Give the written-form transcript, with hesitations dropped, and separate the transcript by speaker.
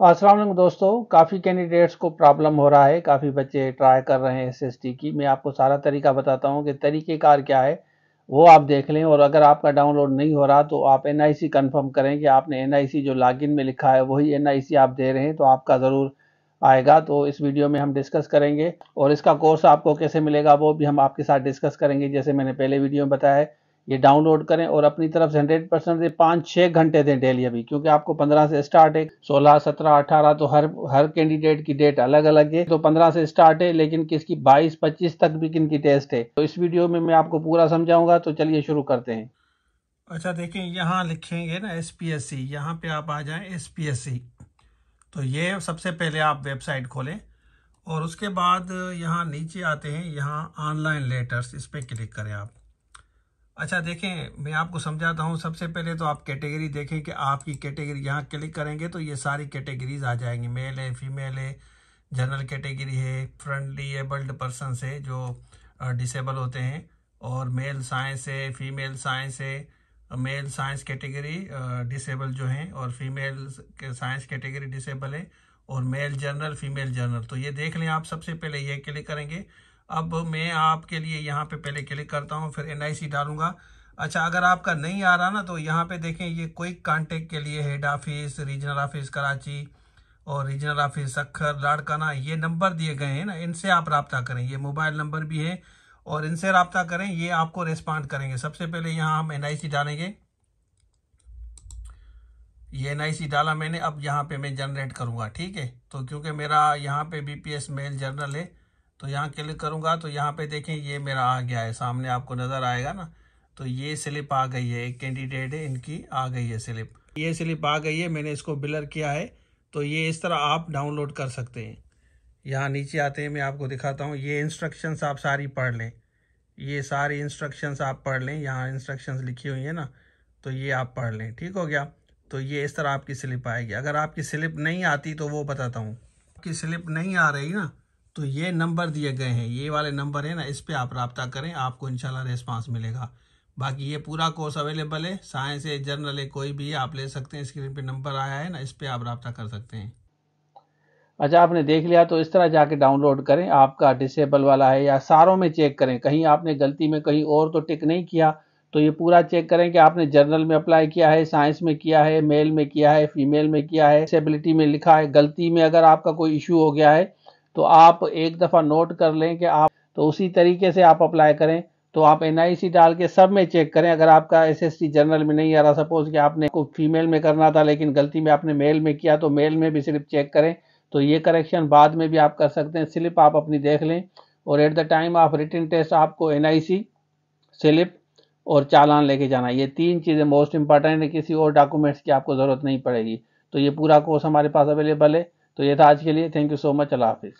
Speaker 1: अस्सलाम वालेकुम दोस्तों, काफ़ी कैंडिडेट्स को प्रॉब्लम हो रहा है। काफ़ी बच्चे ट्राई कर रहे हैं एसएसटी की। मैं आपको सारा तरीका बताता हूँ कि तरीक़ेकार क्या है, वो आप देख लें। और अगर आपका डाउनलोड नहीं हो रहा तो आप एनआईसी कंफर्म करें कि आपने एनआईसी जो लॉगिन में लिखा है वही एनआईसी आप दे रहे हैं, तो आपका ज़रूर आएगा। तो इस वीडियो में हम डिस्कस करेंगे और इसका कोर्स आपको कैसे मिलेगा वो भी हम आपके साथ डिस्कस करेंगे। जैसे मैंने पहले वीडियो में बताया है, ये डाउनलोड करें और अपनी तरफ से 100% से 5-6 घंटे दें डेली अभी, क्योंकि आपको 15 से स्टार्ट है। 16, 17, 18 तो हर कैंडिडेट की डेट अलग अलग है। तो 15 से स्टार्ट है, लेकिन किसकी 22, 25 तक भी किन की टेस्ट है। तो इस वीडियो में मैं आपको पूरा समझाऊंगा। तो चलिए शुरू करते हैं।
Speaker 2: अच्छा देखें, यहाँ लिखेंगे ना SPSC, यहाँ पे आप आ जाएं SPSC। तो ये सबसे पहले आप वेबसाइट खोलें और उसके बाद यहाँ नीचे आते हैं, यहाँ ऑनलाइन लेटर्स, इस पर क्लिक करें आप। अच्छा देखें, मैं आपको समझाता हूँ। सबसे पहले तो आप कैटेगरी देखें कि आपकी कैटेगरी, यहाँ क्लिक करेंगे तो ये सारी कैटेगरीज आ जाएंगी। मेल है, फीमेल है, जनरल कैटेगरी है, फ्रंटली एबल्ड पर्सन है जो डिसेबल होते हैं, और मेल साइंस है, फीमेल साइंस है, मेल साइंस कैटेगरी डिसेबल जो हैं, और फीमेल साइंस कैटेगरी डिसेबल है, और मेल जर्नल, फीमेल जर्नल। तो ये देख लें आप। सबसे पहले ये क्लिक करेंगे। अब मैं आपके लिए यहाँ पे पहले क्लिक करता हूँ, फिर NIC डालूंगा। अच्छा, अगर आपका नहीं आ रहा ना तो यहाँ पे देखें, ये क्विक कांटेक्ट के लिए head office, regional office Karachi और रीजनल ऑफिस सक्खर, लाड़काना, ये नंबर दिए गए हैं ना, इनसे आप रब्ता करें। ये मोबाइल नंबर भी है और इनसे रब्ता करें, ये आपको रिस्पॉन्ड करेंगे। सबसे पहले यहाँ हम NIC डालेंगे। ये NIC डाला मैंने। अब यहाँ पे मैं जनरेट करूँगा, ठीक है। तो क्योंकि मेरा यहाँ पे BPS मेल जर्नल है, तो यहाँ क्लिक करूँगा तो यहाँ पे देखें ये मेरा आ गया है, सामने आपको नज़र आएगा ना। तो ये स्लिप आ गई है, एक कैंडिडेट है, इनकी आ गई है स्लिप। ये स्लिप आ गई है, मैंने इसको ब्लर किया है। तो ये इस तरह आप डाउनलोड कर सकते हैं। यहाँ नीचे आते हैं, मैं आपको दिखाता हूँ। ये इंस्ट्रक्शंस आप सारी पढ़ लें, ये सारी इंस्ट्रक्शंस आप पढ़ लें। यहाँ इंस्ट्रक्शंस लिखी हुई है ना, तो ये आप पढ़ लें, ठीक हो गया। तो ये इस तरह आपकी स्लिप आएगी। अगर आपकी स्लिप नहीं आती तो वो बताता हूँ। आपकी स्लिप नहीं आ रही ना, तो ये नंबर दिए गए हैं, ये वाले नंबर है ना, इस पर आप रब्ता करें, आपको इंशाल्लाह रिस्पांस मिलेगा। बाकी ये पूरा कोर्स अवेलेबल है, साइंस है, जनरल है, कोई भी आप ले सकते हैं। स्क्रीन पे नंबर आया है ना, इस पर आप रब्ता कर सकते हैं।
Speaker 1: अच्छा, आपने देख लिया तो इस तरह जाके डाउनलोड करें। आपका डिसेबल वाला है या सारों में चेक करें, कहीं आपने गलती में कहीं और तो टिक नहीं किया। तो ये पूरा चेक करें कि आपने जनरल में अप्लाई किया है, साइंस में किया है, मेल में किया है, फीमेल में किया है, डिसेबिलिटी में लिखा है। गलती में अगर आपका कोई इशू हो गया है तो आप एक दफ़ा नोट कर लें कि आप, तो उसी तरीके से आप अप्लाई करें। तो आप NIC डाल के सब में चेक करें। अगर आपका SST जनरल में नहीं आ रहा, सपोज कि आपने को फीमेल में करना था लेकिन गलती में आपने मेल में किया, तो मेल में भी सिर्फ चेक करें। तो ये करेक्शन बाद में भी आप कर सकते हैं। स्लिप आप अपनी देख लें और at the time of written test आपको NIC, स्लिप और चालान लेके जाना। ये 3 चीज़ें मोस्ट इंपॉर्टेंट है, किसी और डॉक्यूमेंट्स की आपको ज़रूरत नहीं पड़ेगी। तो ये पूरा कोर्स हमारे पास अवेलेबल है। तो ये था आज के लिए। Thank you so much. अल्लाह हाफिज़।